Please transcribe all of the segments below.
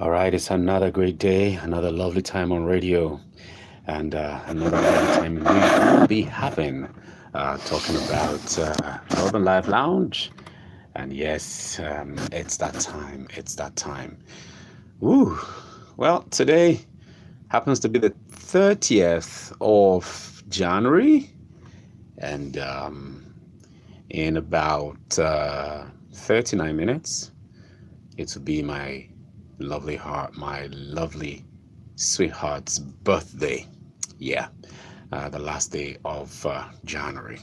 All right, it's another great day, another lovely time on radio, and another lovely time we will be having talking about Urban Life Lounge. And yes, it's that time. It's that time. Woo! Well, today happens to be the 30th of January, and in about 39 minutes, it will be my lovely sweetheart's birthday. Yeah, the last day of January.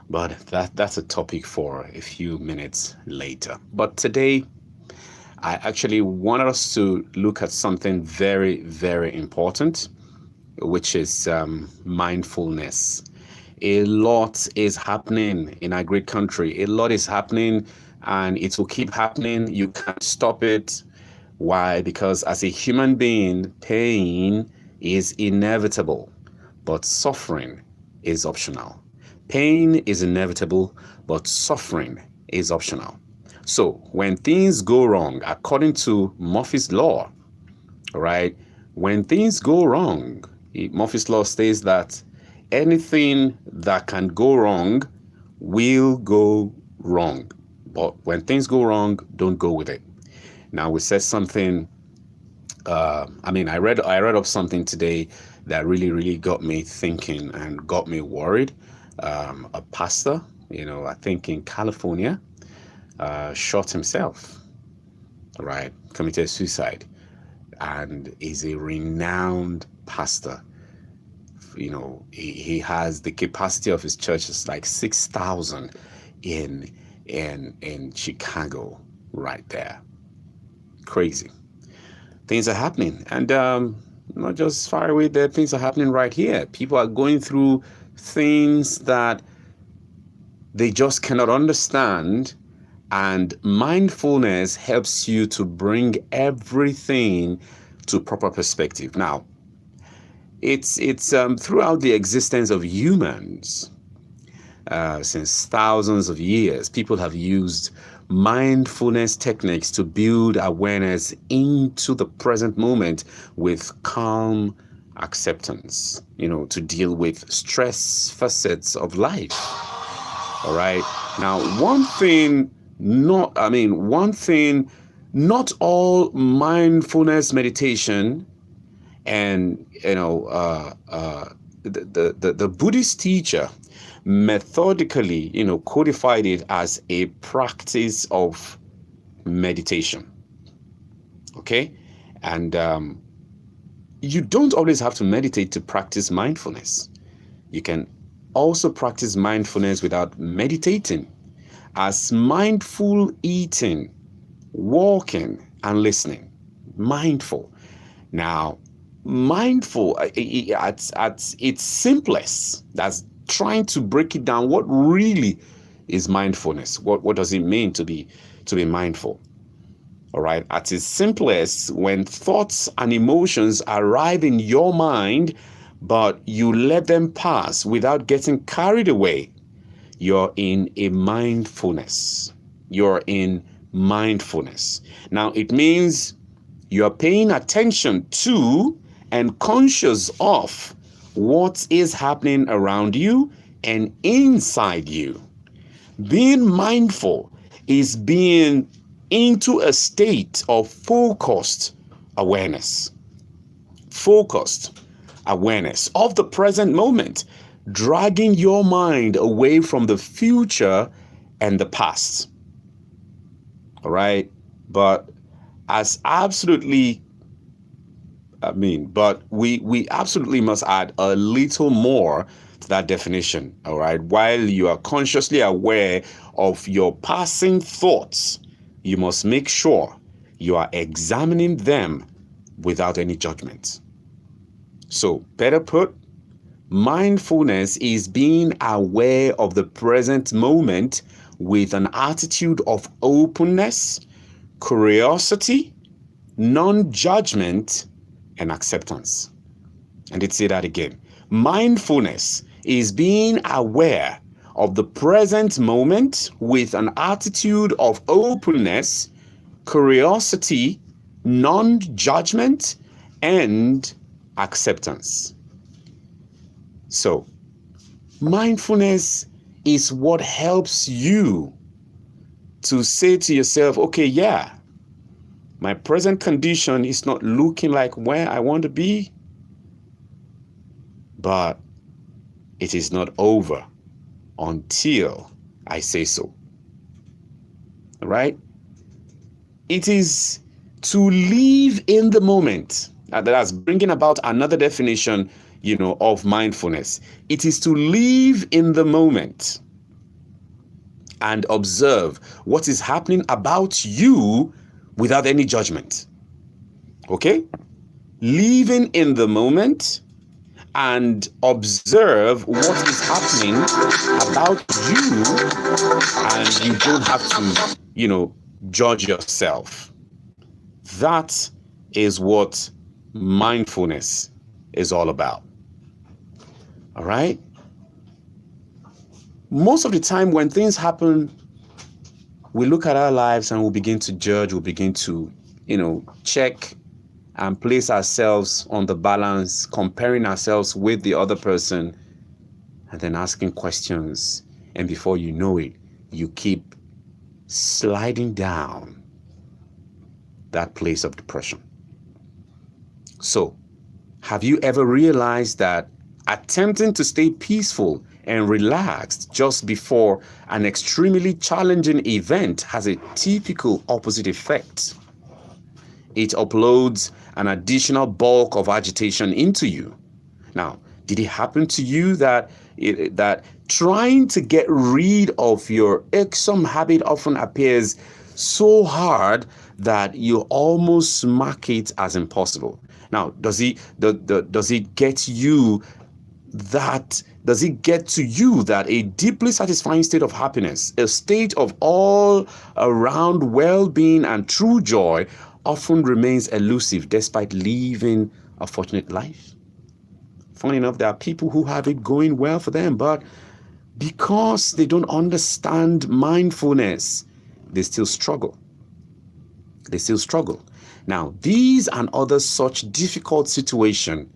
But that's a topic for a few minutes later. But today, I actually wanted us to look at something very, very important, which is mindfulness. A lot is happening in our great country. A lot is happening, and it will keep happening. You can't stop it. Why? Because as a human being, pain is inevitable, but suffering is optional. Pain is inevitable, but suffering is optional. So when things go wrong, according to Murphy's Law, right? When things go wrong, Murphy's Law states that anything that can go wrong will go wrong. But when things go wrong, don't go with it. Now we said something. I read up something today that really got me thinking and got me worried. A pastor, I think in California, shot himself. Right, committed suicide, and is a renowned pastor. He has the capacity of his church is like 6,000 in Chicago, right there. Crazy things are happening, and not just far away there. Things are happening right here. People are going through things that they just cannot understand, and mindfulness helps you to bring everything to proper perspective. Now, it's throughout the existence of humans, since thousands of years, people have used mindfulness techniques to build awareness into the present moment with calm acceptance, to deal with stress facets of life. All right. Now, not all mindfulness meditation and, the Buddhist teacher methodically, codified it as a practice of meditation. Okay? And you don't always have to meditate to practice mindfulness. You can also practice mindfulness without meditating, as mindful eating, walking, and listening. Mindful. Now, mindful at its simplest, that's trying to break it down. What really is mindfulness? What does it mean to be mindful? All right. At its simplest, when thoughts and emotions arrive in your mind, but you let them pass without getting carried away, you're in a mindfulness. You're in mindfulness. Now, it means you're paying attention to and conscious of what is happening around you and inside you. Being mindful is being into a state of focused awareness. Focused awareness of the present moment, dragging your mind away from the future and the past. All right? But we absolutely must add a little more to that definition. All right? While you are consciously aware of your passing thoughts, you must make sure you are examining them without any judgment. So, better put, mindfulness is being aware of the present moment with an attitude of openness, curiosity, non-judgment, and acceptance. And let's say that again. Mindfulness is being aware of the present moment with an attitude of openness, curiosity, non-judgment, and acceptance. So, mindfulness is what helps you to say to yourself, okay, yeah, my present condition is not looking like where I want to be, but it is not over until I say so. All right? It is to live in the moment. That's bringing about another definition, of mindfulness. It is to live in the moment and observe what is happening about you without any judgment. Okay? Living in the moment and observe what is happening about you, and you don't have to, judge yourself. That is what mindfulness is all about. All right? Most of the time when things happen, we look at our lives and we begin to judge, we begin to, check and place ourselves on the balance, comparing ourselves with the other person, and then asking questions. And before you know it, you keep sliding down that place of depression. So, have you ever realized that attempting to stay peaceful and relaxed just before an extremely challenging event has a typical opposite effect? It uploads an additional bulk of agitation into you. Now, did it happen to you that trying to get rid of your irksome habit often appears so hard that you almost mark it as impossible? Now, does it get to you that a deeply satisfying state of happiness, a state of all around well-being and true joy, often remains elusive despite living a fortunate life? Funny enough, there are people who have it going well for them, but because they don't understand mindfulness, they still struggle. Now, these and other such difficult situations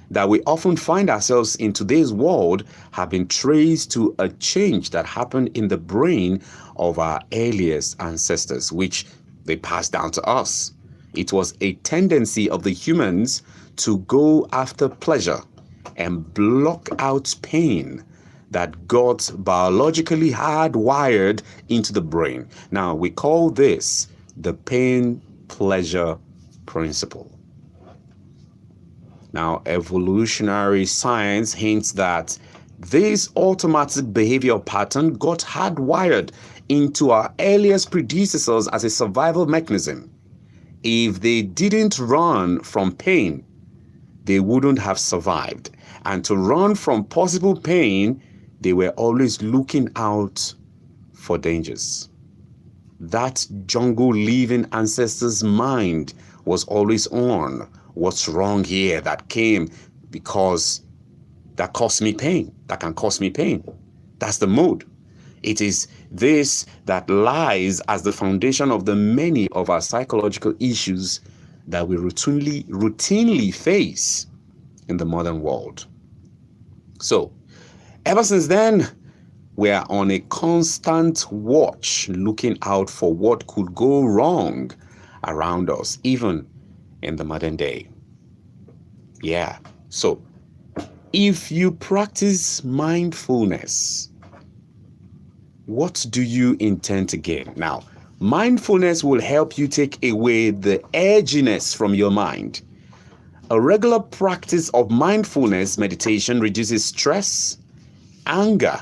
that we often find ourselves in today's world have been traced to a change that happened in the brain of our earliest ancestors, which they passed down to us. It was a tendency of the humans to go after pleasure and block out pain that got biologically hardwired into the brain. Now, we call this the pain-pleasure principle. Now, evolutionary science hints that this automatic behavior pattern got hardwired into our earliest predecessors as a survival mechanism. If they didn't run from pain, they wouldn't have survived. And to run from possible pain, they were always looking out for dangers. That jungle-living ancestor's mind was always on. What's wrong here that came because that caused me pain, that can cause me pain. That's the mood. It is this that lies as the foundation of the many of our psychological issues that we routinely face in the modern world. So, ever since then, we are on a constant watch, looking out for what could go wrong around us, even in the modern day. Yeah. So, if you practice mindfulness, what do you intend to gain? Now, mindfulness will help you take away the edginess from your mind. A regular practice of mindfulness meditation reduces stress, anger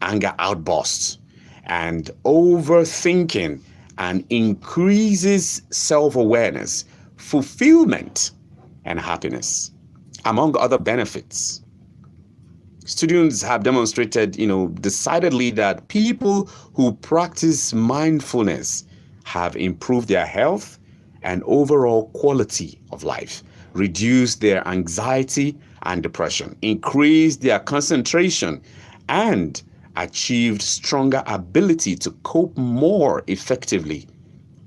outbursts, and overthinking, and increases self-awareness, fulfillment, and happiness, among other benefits. Students have demonstrated, decidedly that people who practice mindfulness have improved their health and overall quality of life, reduced their anxiety and depression, increased their concentration, and achieved stronger ability to cope more effectively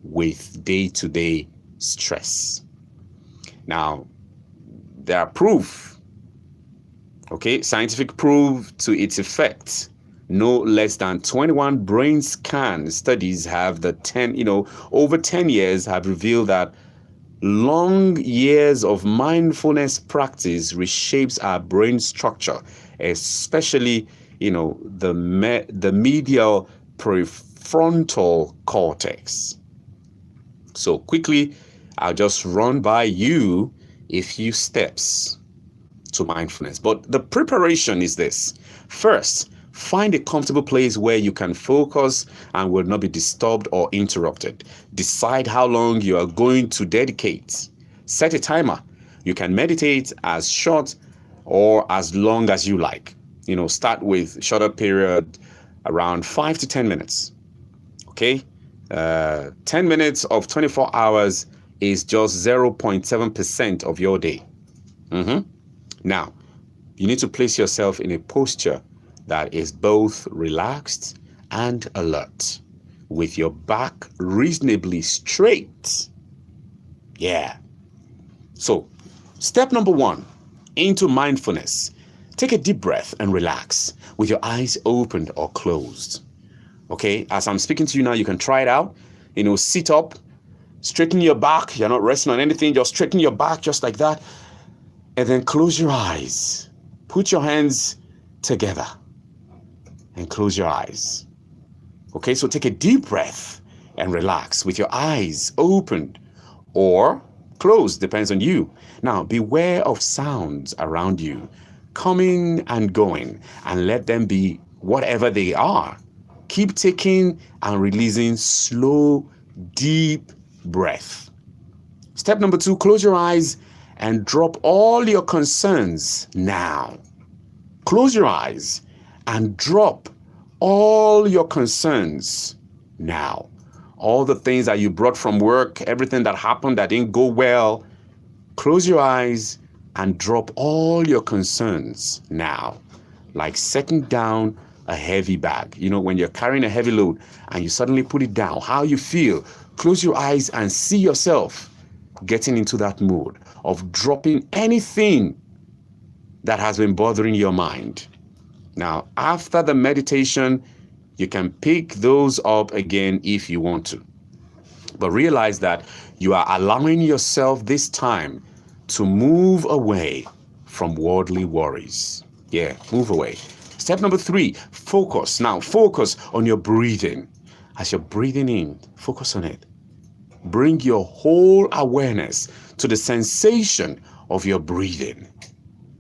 with day-to-day stress. Now, there are proof, scientific proof to its effect. No less than 21 brain scan studies have over 10 years have revealed that long years of mindfulness practice reshapes our brain structure, especially, the medial prefrontal cortex. So quickly, I'll just run by you a few steps to mindfulness. But the preparation is this. First, find a comfortable place where you can focus and will not be disturbed or interrupted. Decide how long you are going to dedicate. Set a timer. You can meditate as short or as long as you like. Start with shorter period, around 5 to 10 minutes. 10 minutes of 24 hours is just 0.7% of your day. Now, you need to place yourself in a posture that is both relaxed and alert, with your back reasonably straight. Yeah. So, step number 1 into mindfulness. Take a deep breath and relax with your eyes opened or closed. As I'm speaking to you now, you can try it out. Sit up, straighten your back. You're not resting on anything, just straighten your back just like that. And then close your eyes. Put your hands together and close your eyes. So take a deep breath and relax with your eyes opened or closed, depends on you. Now, beware of sounds around you, coming and going, and let them be whatever they are. Keep taking and releasing slow, deep breath. Step number 2, close your eyes and drop all your concerns now. Close your eyes and drop all your concerns now. All the things that you brought from work, everything that happened that didn't go well, close your eyes and drop all your concerns now. Like setting down a heavy bag. When you're carrying a heavy load and you suddenly put it down, how you feel. Close your eyes and see yourself getting into that mood of dropping anything that has been bothering your mind. Now, after the meditation, you can pick those up again if you want to. But realize that you are allowing yourself this time to move away from worldly worries. Yeah, move away. Step number 3, focus. Now, focus on your breathing. As you're breathing in, focus on it. Bring your whole awareness to the sensation of your breathing.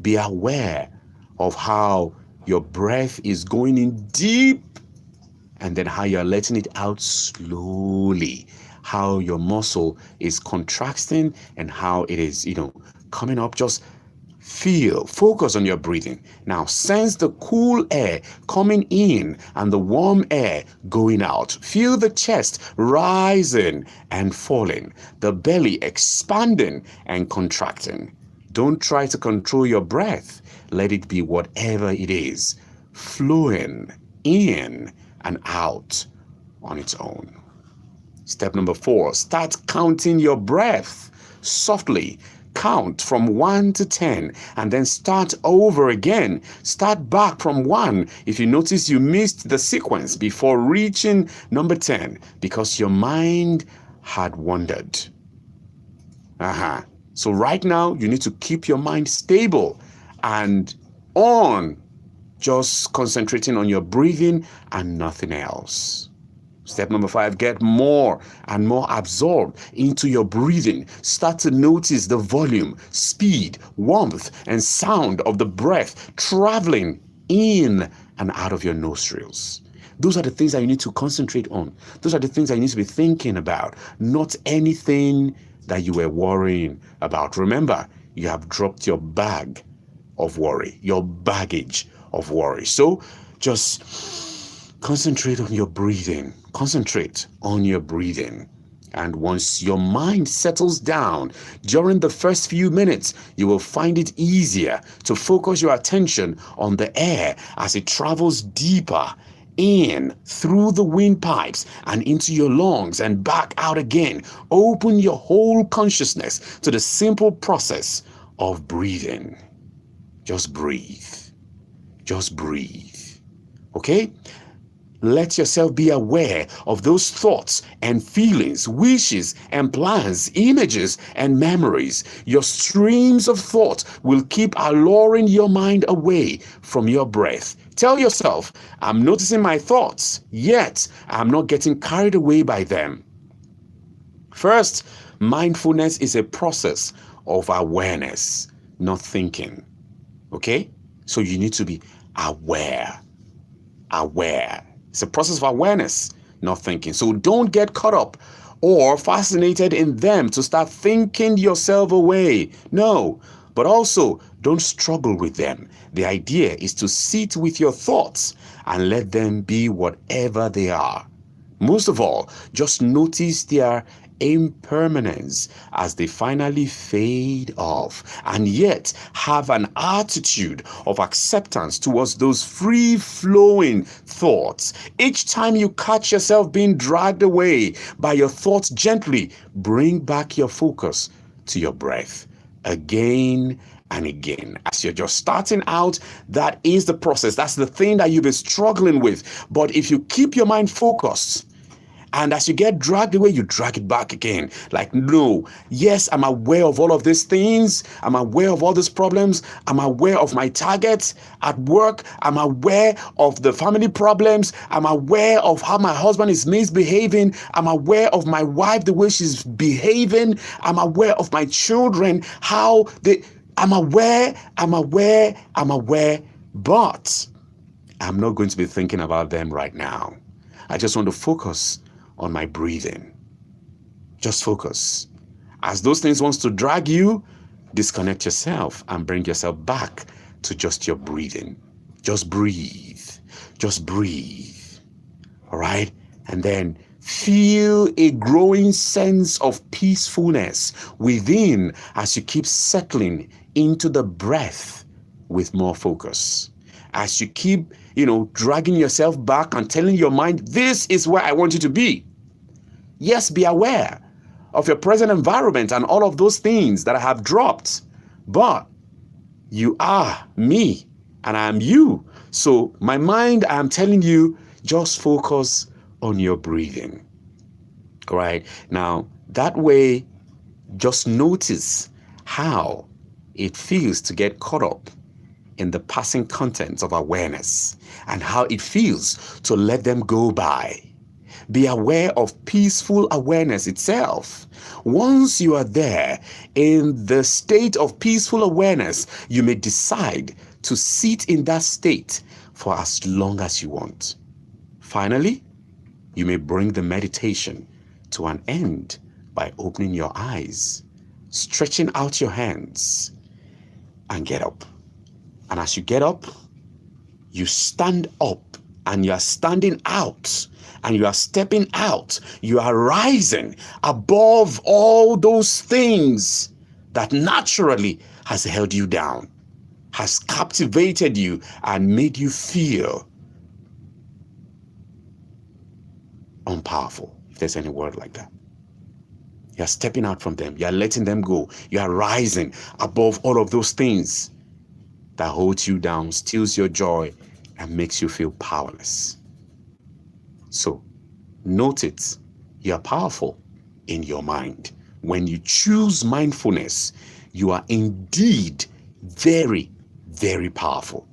Be aware of how your breath is going in deep and then how you're letting it out slowly. How your muscle is contracting and how it is, coming up. Just focus on your breathing. Now, sense the cool air coming in and the warm air going out. Feel the chest rising and falling, the belly expanding and contracting. Don't try to control your breath. Let it be whatever it is, flowing in and out on its own. Step number 4, start counting your breath softly. Count from 1 to 10 and then start over again. Start back from 1 if you notice you missed the sequence before reaching number 10 because your mind had wandered. So right now, you need to keep your mind stable and on, just concentrating on your breathing and nothing else. Step number 5, get more and more absorbed into your breathing. Start to notice the volume, speed, warmth, and sound of the breath traveling in and out of your nostrils. Those are the things that you need to concentrate on. Those are the things that you need to be thinking about, not anything that you were worrying about. Remember, you have dropped your bag of worry, your baggage of worry. So just concentrate on your breathing. Concentrate on your breathing. And once your mind settles down, during the first few minutes, you will find it easier to focus your attention on the air as it travels deeper in through the windpipes and into your lungs and back out again. Open your whole consciousness to the simple process of breathing. Just breathe. Just breathe. Okay? Let yourself be aware of those thoughts and feelings, wishes and plans, images and memories. Your streams of thought will keep alluring your mind away from your breath. Tell yourself, I'm noticing my thoughts, yet I'm not getting carried away by them. First, mindfulness is a process of awareness, not thinking. Okay? So you need to be aware. Aware. It's a process of awareness, not thinking. So don't get caught up or fascinated in them to start thinking yourself away. No, but also don't struggle with them. The idea is to sit with your thoughts and let them be whatever they are. Most of all, just notice their impermanence as they finally fade off, and yet have an attitude of acceptance towards those free-flowing thoughts. Each time you catch yourself being dragged away by your thoughts, gently bring back your focus to your breath again and again. As you're just starting out, that is the process. That's the thing that you've been struggling with. But if you keep your mind focused, and as you get dragged away, you drag it back again. Like, no, yes, I'm aware of all of these things. I'm aware of all these problems. I'm aware of my targets at work. I'm aware of the family problems. I'm aware of how my husband is misbehaving. I'm aware of my wife, the way she's behaving. I'm aware of my children, how they... I'm aware, but I'm not going to be thinking about them right now. I just want to focus on my breathing. Just focus. As those things want to drag you, disconnect yourself and bring yourself back to just your breathing. Just breathe. Just breathe. All right? And then feel a growing sense of peacefulness within as you keep settling into the breath with more focus. As you keep, dragging yourself back and telling your mind, this is where I want you to be. Yes, be aware of your present environment and all of those things that I have dropped. But you are me and I am you. So my mind, I'm telling you, just focus on your breathing. All right. Now, that way, just notice how it feels to get caught up in the passing contents of awareness and how it feels to let them go by. Be aware of peaceful awareness itself. Once you are there in the state of peaceful awareness, you may decide to sit in that state for as long as you want. Finally, you may bring the meditation to an end by opening your eyes, stretching out your hands, and get up. And as you get up, you stand up and you are standing out and you are stepping out. You are rising above all those things that naturally has held you down, has captivated you and made you feel unpowerful, if there's any word like that. You are stepping out from them. You are letting them go. You are rising above all of those things that holds you down, steals your joy, and makes you feel powerless. So, note it. You are powerful in your mind. When you choose mindfulness, you are indeed very, very powerful.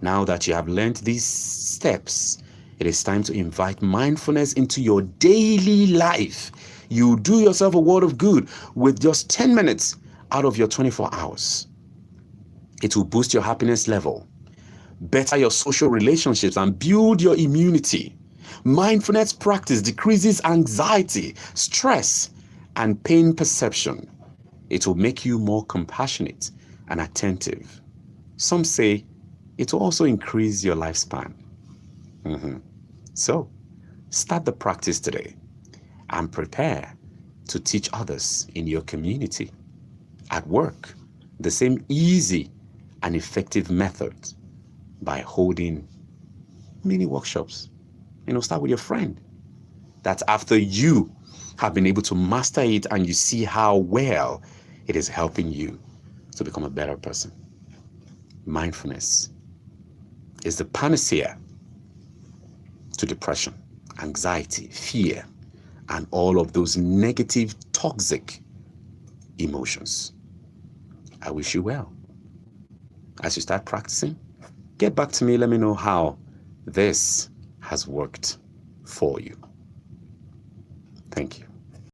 Now that you have learned these steps, it is time to invite mindfulness into your daily life. You do yourself a world of good with just 10 minutes out of your 24 hours. It will boost your happiness level, better your social relationships, and build your immunity. Mindfulness practice decreases anxiety, stress, and pain perception. It will make you more compassionate and attentive. Some say it will also increase your lifespan. So, start the practice today and prepare to teach others in your community, at work, the same easy and effective method by holding mini workshops. Start with your friend. That's after you have been able to master it and you see how well it is helping you to become a better person. Mindfulness is the panacea to depression, anxiety, fear, and all of those negative, toxic emotions. I wish you well. As you start practicing, get back to me. Let me know how this has worked for you. Thank you.